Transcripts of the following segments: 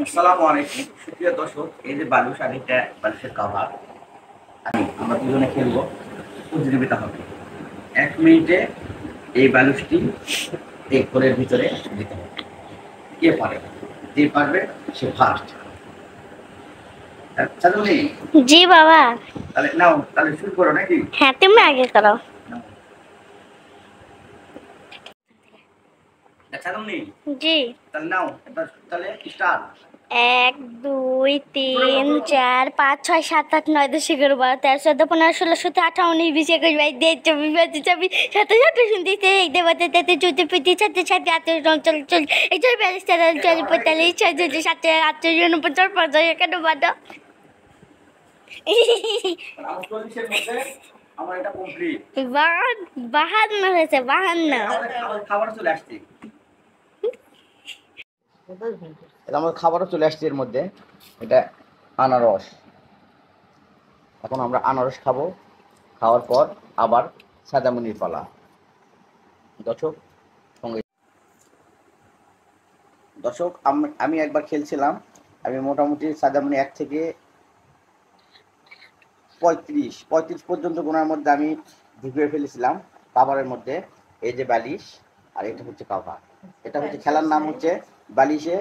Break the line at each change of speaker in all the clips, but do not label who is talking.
আসসালামু আলাইকুম সুপ্রিয় দর্শক, এই যে বালুশ আর এটা বালুশের কভার আমরা দুজনে খেলবো, প্রতিযোগিতা হবে। 1 মিনিটে এই বালুশটি এই ঘরের ভিতরে দিতে হবে। কে পারে? যে পারবে সে ফার্স্ট। আচ্ছা তুমি
জি বাবা।
তাহলে নাও, তাহলে শুরু করো নাকি?
হ্যাঁ, তুমি আগে করো।
আচ্ছা তুমি
জি।
তাহলে নাও, এবার তাহলে স্টার্ট।
1 2 3 4 5 6 7 8 9 10 11 12 13 14 15 16 17 18 19 20 21 22 23 24 25 27 28 29 30 31 32 33 34 37 38 39 40 41 42 43 44 45 46 47 48 49 50 51
আমার 40 এর মধ্যে আমার এটা কমপ্লিট।
52 হয়েছে 52।
আমার খাবার চলে আসছে, এটা আমার খাবারও চলে আসছে এর মধ্যে। এটা আনারস। এখন আমরা আনারস খাবো, খাওয়ার পর আবার সাদামণির পালা। দর্শক সঙ্গে দর্শক আমি একবার খেলছিলাম, আমি মোটামুটি সাদামণি 1 থেকে 35 পর্যন্ত গোনার মধ্যে আমি ঢুকিয়ে ফেলেছিলাম কাভারের মধ্যে। এই যে বালিশ, আর এটা হচ্ছে কাভার। এটা হচ্ছে খেলার নাম হচ্ছে বালিশে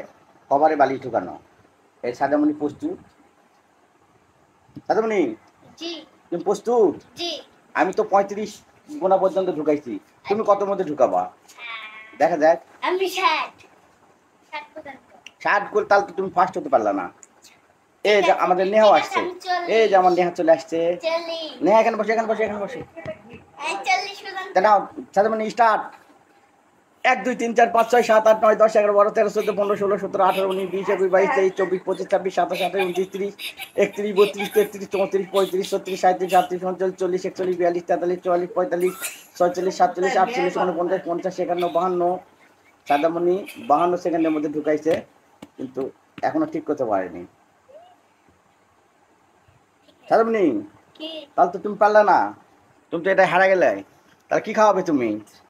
কভারে বালিশ ঢুকানো। এই সাদামণি প্রস্তুত? সাদামণি
জি
তুমি প্রস্তুত?
জি।
আমি তো 35 গোনা পর্যন্ত ঢুকাইছি, তুমি কত মধ্যে ঢুকাবা? দেখা যাক।
আমি 60 পর্যন্ত।
60 গোল, তাহলে তো তুমি ফার্স্ট হতে পারলা না। এই যে আমাদের নেহাও আসছে, এই যে আমার নেহা চলে আসছে। নেহা এখানে বসে, এখানে বসে, এখানে বসে। নাও সাদামণি স্টার্ট। 1 2 3 4 5 6 7 8 9 10 11 12 13 14 15 16 17 18 19 20 21 22 23 24 25 26 27 28 29 30 31 32 33 34 35 36 37 38 39 40 41 42 43 44 45 46 47 48 49 50 51 52। সাদামণি 52 সেকেন্ডের মধ্যে ঢুকাইছে, কিন্তু এখনো ঠিক করতে পারেনি। সাদামণি তাহলে তো তুমি পারলে না, তুমি তো এটা হারা গেলে। তাহলে কি খাওয়াবে তুমি?